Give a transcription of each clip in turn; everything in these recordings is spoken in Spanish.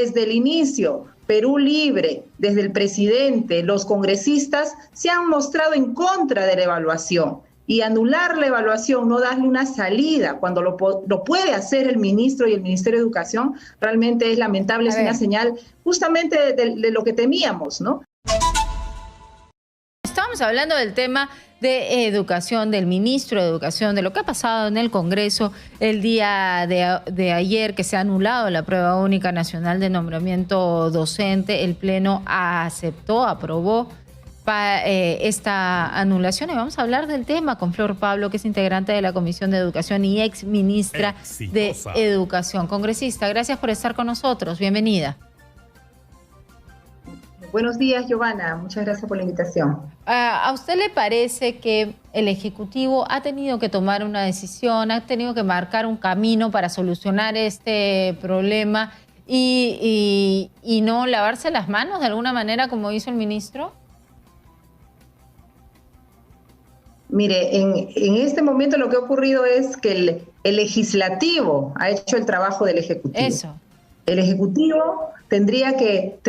desde el inicio, Perú Libre, desde el presidente, los congresistas, se han mostrado en contra de la evaluación. Y anular la evaluación, no darle una salida, cuando lo puede hacer el ministro y el Ministerio de Educación, realmente es lamentable, es una señal justamente de lo que temíamos, ¿no? Estamos hablando del tema de educación, del ministro de Educación, de lo que ha pasado en el Congreso el día de ayer, que se ha anulado la prueba única nacional de nombramiento docente. El Pleno aceptó, aprobó esta anulación, y vamos a hablar del tema con Flor Pablo, que es integrante de la Comisión de Educación y ex ministra de Educación. Congresista, gracias por estar con nosotros. Bienvenida. Buenos días, Giovanna. Muchas gracias por la invitación. ¿A usted le parece que el Ejecutivo ha tenido que tomar una decisión, ha tenido que marcar un camino para solucionar este problema y no lavarse las manos de alguna manera como hizo el ministro? Mire, en este momento lo que ha ocurrido es que el legislativo ha hecho el trabajo del Ejecutivo. Eso. El Ejecutivo tendría que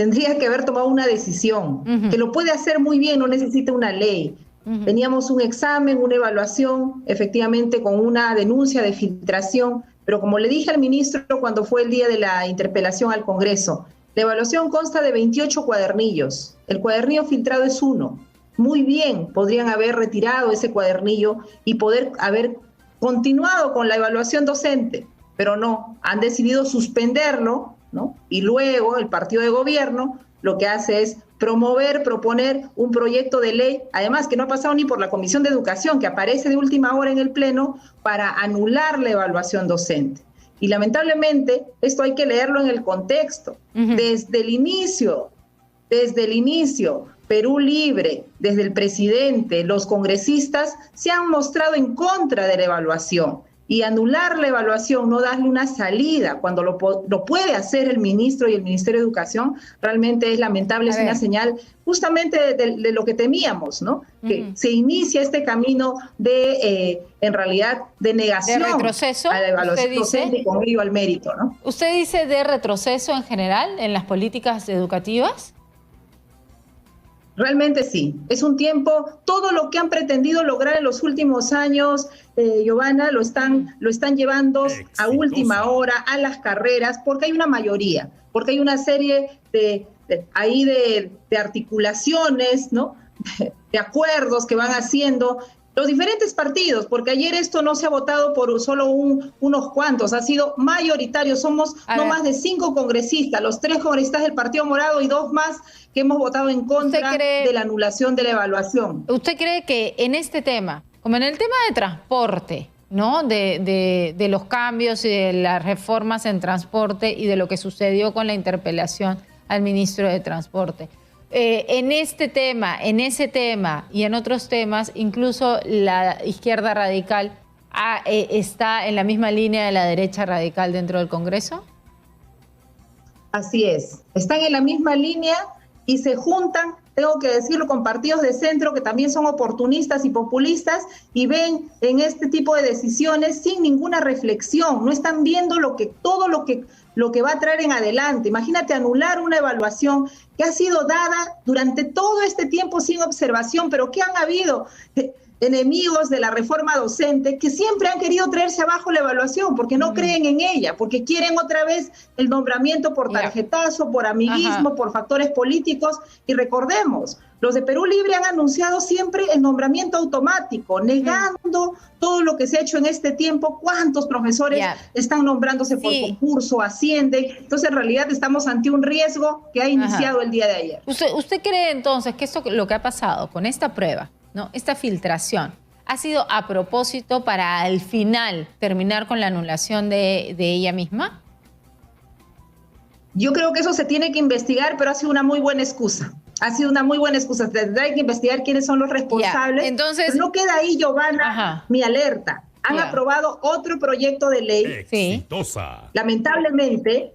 haber tomado una decisión, que lo puede hacer muy bien, no necesita una ley. Teníamos un examen, una evaluación, efectivamente con una denuncia de filtración, pero como le dije al ministro cuando fue el día de la interpelación al Congreso, la evaluación consta de 28 cuadernillos, el cuadernillo filtrado es uno. Muy bien, podrían haber retirado ese cuadernillo y poder haber continuado con la evaluación docente, pero no, han decidido suspenderlo, ¿no? Y luego el partido de gobierno lo que hace es proponer un proyecto de ley, además que no ha pasado ni por la Comisión de Educación, que aparece de última hora en el Pleno, para anular la evaluación docente. Y lamentablemente esto hay que leerlo en el contexto. Desde el inicio, Perú Libre, desde el presidente, los congresistas, se han mostrado en contra de la evaluación. Y anular la evaluación, no darle una salida, cuando lo puede hacer el ministro y el Ministerio de Educación, realmente es lamentable, es una señal justamente de lo que temíamos, ¿no? Que se inicia este camino de, en realidad, de negación de retroceso, a la evaluación docente y con ello al mérito, ¿no? ¿Usted dice de retroceso en general en las políticas educativas? Realmente sí, es un tiempo, todo lo que han pretendido lograr en los últimos años, Giovanna, lo están llevando a última hora, a las carreras, porque hay una mayoría, porque hay una serie de articulaciones, ¿no? De acuerdos que van haciendo los diferentes partidos, porque ayer esto no se ha votado por solo unos cuantos, ha sido mayoritario, somos no más de 5 congresistas, los 3 congresistas del Partido Morado y 2 más que hemos votado en contra de la anulación de la evaluación. ¿Usted cree que en este tema, como en el tema de transporte, ¿no? de los cambios y de las reformas en transporte y de lo que sucedió con la interpelación al ministro de Transporte, en este tema, en ese tema y en otros temas, incluso la izquierda radical está en la misma línea de la derecha radical dentro del Congreso? Así es, están en la misma línea y se juntan, tengo que decirlo, con partidos de centro que también son oportunistas y populistas y ven en este tipo de decisiones sin ninguna reflexión, no están viendo todo lo que va a traer en adelante. Imagínate anular una evaluación que ha sido dada durante todo este tiempo sin observación, pero que han habido enemigos de la reforma docente que siempre han querido traerse abajo la evaluación porque no creen en ella, porque quieren otra vez el nombramiento por tarjetazo, por amiguismo, por factores políticos. Y recordemos, los de Perú Libre han anunciado siempre el nombramiento automático, negando todo lo que se ha hecho en este tiempo. ¿Cuántos profesores están nombrándose por concurso, ascienden? Entonces, en realidad, estamos ante un riesgo que ha iniciado el día de ayer. ¿Usted cree entonces que esto, lo que ha pasado con esta prueba, ¿no? Esta filtración, ha sido a propósito para al final terminar con la anulación de ella misma? Yo creo que eso se tiene que investigar, pero ha sido una muy buena excusa. Ha sido una muy buena excusa. Tendrá que investigar quiénes son los responsables. Entonces, pero no queda ahí, Giovanna, mi alerta. Han aprobado otro proyecto de ley. Exitosa. Lamentablemente,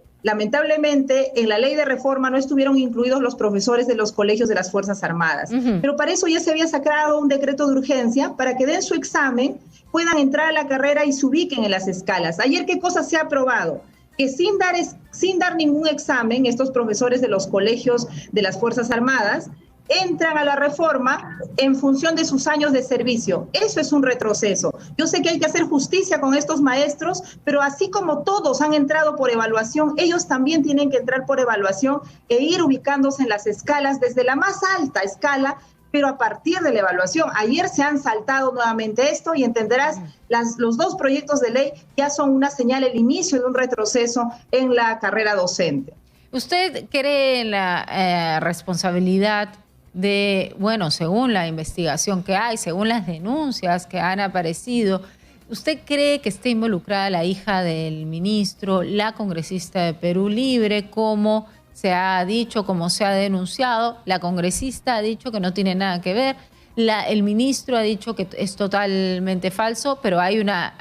en la ley de reforma no estuvieron incluidos los profesores de los colegios de las Fuerzas Armadas. Pero para eso ya se había sacado un decreto de urgencia para que den su examen, puedan entrar a la carrera y se ubiquen en las escalas. Ayer, ¿qué cosa se ha aprobado? que sin dar ningún examen, estos profesores de los colegios de las Fuerzas Armadas entran a la reforma en función de sus años de servicio. Eso es un retroceso. Yo sé que hay que hacer justicia con estos maestros, pero así como todos han entrado por evaluación, ellos también tienen que entrar por evaluación e ir ubicándose en las escalas, desde la más alta escala, pero a partir de la evaluación. Ayer se han saltado nuevamente esto y entenderás, los dos proyectos de ley ya son una señal, el inicio de un retroceso en la carrera docente. ¿Usted cree en la responsabilidad de, bueno, según la investigación que hay, según las denuncias que han aparecido, ¿usted cree que está involucrada la hija del ministro, la congresista de Perú Libre, como se ha dicho, como se ha denunciado? La congresista ha dicho que no tiene nada que ver, el ministro ha dicho que es totalmente falso, pero hay una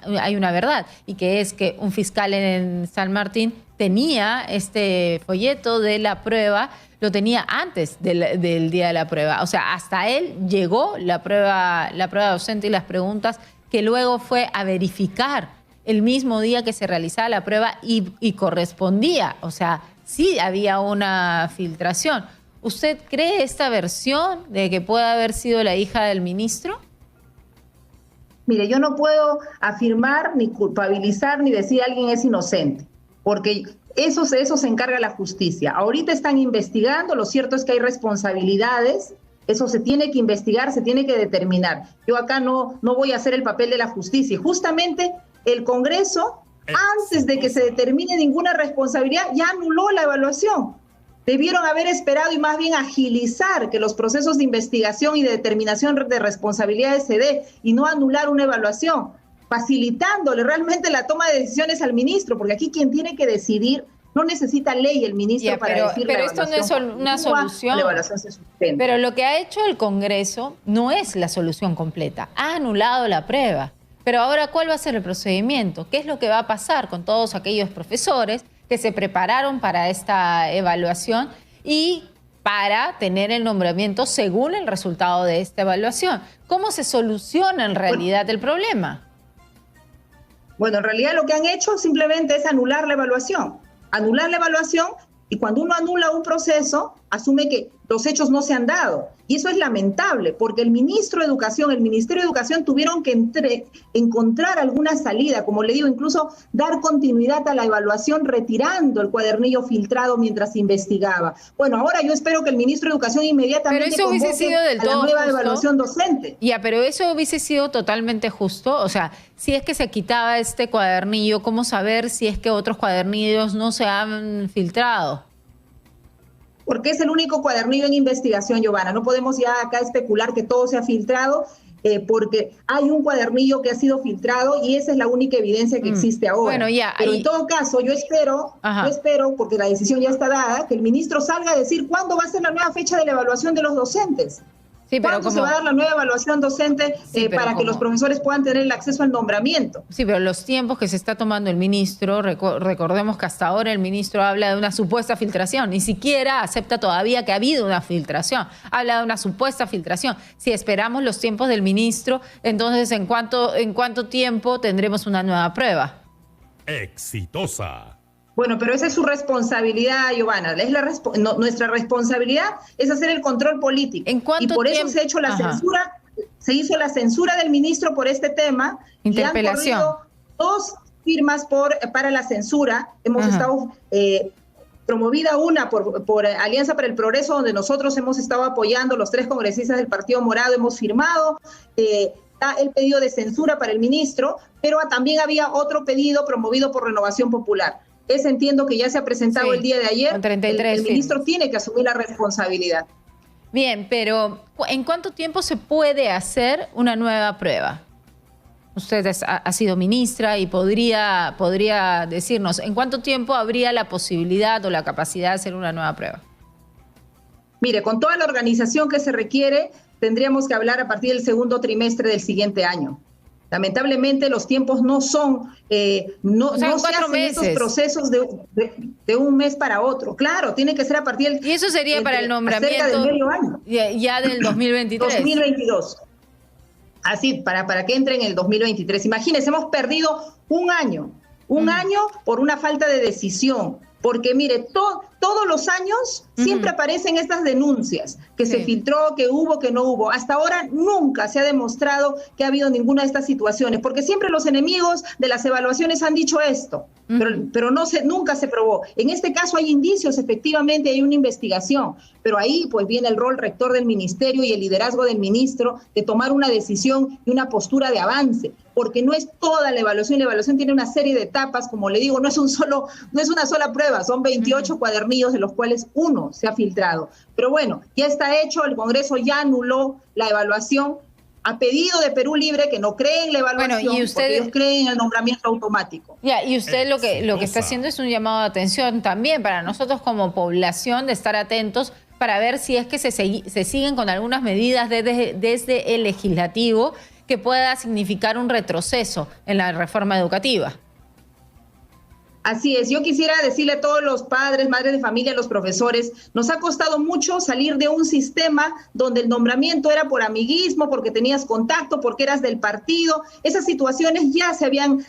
verdad, y que es que un fiscal en San Martín tenía este folleto de la prueba, lo tenía antes del día de la prueba. O sea, hasta él llegó la prueba docente y las preguntas, que luego fue a verificar el mismo día que se realizaba la prueba y correspondía. O sea, sí había una filtración. ¿Usted cree esta versión de que pueda haber sido la hija del ministro? Mire, yo no puedo afirmar, ni culpabilizar, ni decir alguien es inocente, porque eso se encarga la justicia. Ahorita están investigando, lo cierto es que hay responsabilidades, eso se tiene que investigar, se tiene que determinar. Yo acá no voy a hacer el papel de la justicia. Y justamente el Congreso, antes de que se determine ninguna responsabilidad, ya anuló la evaluación. Debieron haber esperado y más bien agilizar que los procesos de investigación y de determinación de responsabilidades se dé y no anular una evaluación, facilitándole realmente la toma de decisiones al ministro, porque aquí quien tiene que decidir no necesita ley el ministro para decir pero esto no es una solución. La evaluación se suspende. Pero lo que ha hecho el Congreso no es la solución completa. Ha anulado la prueba. Pero ahora, ¿cuál va a ser el procedimiento? ¿Qué es lo que va a pasar con todos aquellos profesores que se prepararon para esta evaluación y para tener el nombramiento según el resultado de esta evaluación? ¿Cómo se soluciona en realidad el problema? Bueno, en realidad lo que han hecho simplemente es anular la evaluación. Anular la evaluación, y cuando uno anula un proceso, asume que los hechos no se han dado. Y eso es lamentable, porque el ministro de Educación, el Ministerio de Educación tuvieron que encontrar alguna salida, como le digo, incluso dar continuidad a la evaluación retirando el cuadernillo filtrado mientras investigaba. Bueno, ahora yo espero que el ministro de Educación inmediatamente convoque a la nueva evaluación docente. Ya, pero eso hubiese sido totalmente justo. O sea, si es que se quitaba este cuadernillo, ¿cómo saber si es que otros cuadernillos no se han filtrado? Porque es el único cuadernillo en investigación, Giovanna. No podemos ya acá especular que todo se ha filtrado, porque hay un cuadernillo que ha sido filtrado y esa es la única evidencia que existe ahora. Bueno, ya, pero en todo caso, yo espero, porque la decisión ya está dada, que el ministro salga a decir cuándo va a ser la nueva fecha de la evaluación de los docentes. Sí, pero ¿cuándo se va a dar la nueva evaluación docente para que los profesores puedan tener el acceso al nombramiento? Sí, pero los tiempos que se está tomando el ministro, recordemos que hasta ahora el ministro habla de una supuesta filtración, ni siquiera acepta todavía que ha habido una filtración, habla de una supuesta filtración. Si esperamos los tiempos del ministro, entonces ¿en cuánto tiempo tendremos una nueva prueba? Exitosa. Bueno, pero esa es su responsabilidad, Giovanna. Nuestra responsabilidad es hacer el control político. Y por eso se ha hecho la censura, se hizo la censura del ministro por este tema. Interpelación. Y han corrido 2 firmas para la censura. Hemos estado promovida una por Alianza para el Progreso, donde nosotros hemos estado apoyando, los 3 congresistas del Partido Morado hemos firmado el pedido de censura para el ministro, pero también había otro pedido promovido por Renovación Popular. Ese entiendo que ya se ha presentado el día de ayer. Con 33 el ministro tiene que asumir la responsabilidad. Bien, pero ¿en cuánto tiempo se puede hacer una nueva prueba? Usted ha sido ministra y podría decirnos, ¿en cuánto tiempo habría la posibilidad o la capacidad de hacer una nueva prueba? Mire, con toda la organización que se requiere, tendríamos que hablar a partir del segundo trimestre del siguiente año. Lamentablemente los tiempos no son, no se hacen estos procesos de un mes para otro. Claro, tiene que ser a partir del... Y eso sería para el nombramiento del medio año. Ya del 2023. 2022. Así, para que entre en el 2023. Imagínense, hemos perdido un año Un año por una falta de decisión. Porque mire, todos los años siempre aparecen estas denuncias, que se filtró, que hubo, que no hubo. Hasta ahora nunca se ha demostrado que ha habido ninguna de estas situaciones, porque siempre los enemigos de las evaluaciones han dicho esto, pero nunca se probó. En este caso hay indicios, efectivamente hay una investigación, pero ahí pues viene el rol rector del ministerio y el liderazgo del ministro de tomar una decisión y una postura de avance, porque no es toda la evaluación tiene una serie de etapas, como le digo, no es una sola prueba, son 28 cuadernillos de los cuales uno se ha filtrado. Pero bueno, ya está hecho, el Congreso ya anuló la evaluación a pedido de Perú Libre, que no cree en la evaluación, bueno, porque ellos creen en el nombramiento automático. Ya, y usted lo que está haciendo es un llamado de atención también para nosotros como población, de estar atentos para ver si es que se siguen con algunas medidas desde el legislativo que pueda significar un retroceso en la reforma educativa. Así es, yo quisiera decirle a todos los padres, madres de familia, los profesores, nos ha costado mucho salir de un sistema donde el nombramiento era por amiguismo, porque tenías contacto, porque eras del partido. Esas situaciones ya se habían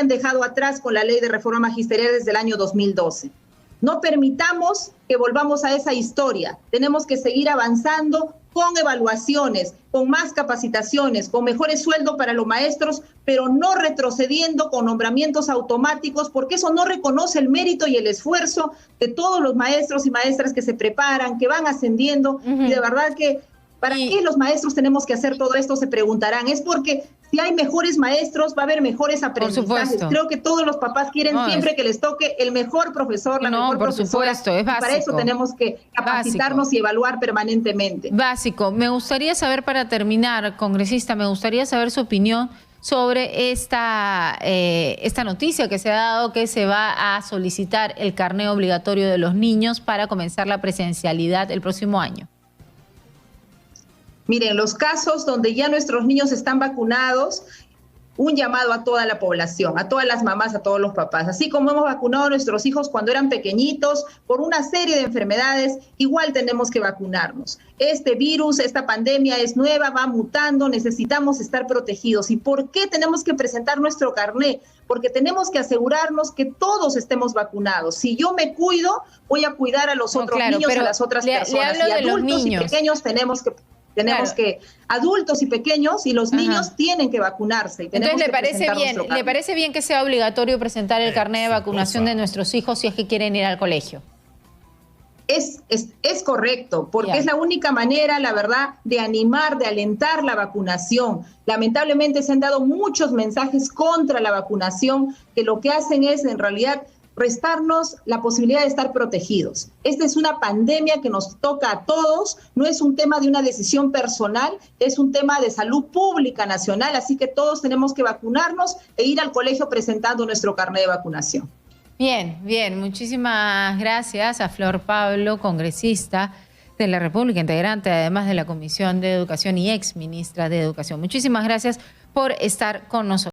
dejado atrás con la ley de reforma magisterial desde el año 2012. No permitamos que volvamos a esa historia. Tenemos que seguir avanzando con evaluaciones, con más capacitaciones, con mejores sueldos para los maestros, pero no retrocediendo con nombramientos automáticos, porque eso no reconoce el mérito y el esfuerzo de todos los maestros y maestras que se preparan, que van ascendiendo. Y de verdad que, ¿para qué los maestros tenemos que hacer todo esto? Se preguntarán. Es porque si hay mejores maestros, va a haber mejores aprendizajes. Creo que todos los papás quieren siempre que les toque el mejor profesor, la mejor profesora. Supuesto, es básico. Y para eso tenemos que capacitarnos y evaluar permanentemente. Básico. Me gustaría saber, para terminar, congresista, me gustaría saber su opinión sobre esta noticia que se ha dado, que se va a solicitar el carné obligatorio de los niños para comenzar la presencialidad el próximo año. Miren, los casos donde ya nuestros niños están vacunados, un llamado a toda la población, a todas las mamás, a todos los papás. Así como hemos vacunado a nuestros hijos cuando eran pequeñitos por una serie de enfermedades, igual tenemos que vacunarnos. Este virus, esta pandemia es nueva, va mutando, necesitamos estar protegidos. ¿Y por qué tenemos que presentar nuestro carné? Porque tenemos que asegurarnos que todos estemos vacunados. Si yo me cuido, voy a cuidar a los otros niños, a las otras personas. Y adultos y pequeños tenemos que, adultos y pequeños y los niños tienen que vacunarse. Y entonces, ¿le parece bien que sea obligatorio presentar el carnet de vacunación de nuestros hijos si es que quieren ir al colegio? Es correcto, porque es la única manera, la verdad, de animar, de alentar la vacunación. Lamentablemente se han dado muchos mensajes contra la vacunación que lo que hacen es, en realidad, restarnos la posibilidad de estar protegidos. Esta es una pandemia que nos toca a todos, no es un tema de una decisión personal, es un tema de salud pública nacional, así que todos tenemos que vacunarnos e ir al colegio presentando nuestro carnet de vacunación. Bien, bien, muchísimas gracias a Flor Pablo, congresista de la República, integrante además de la Comisión de Educación y ex ministra de Educación. Muchísimas gracias por estar con nosotros.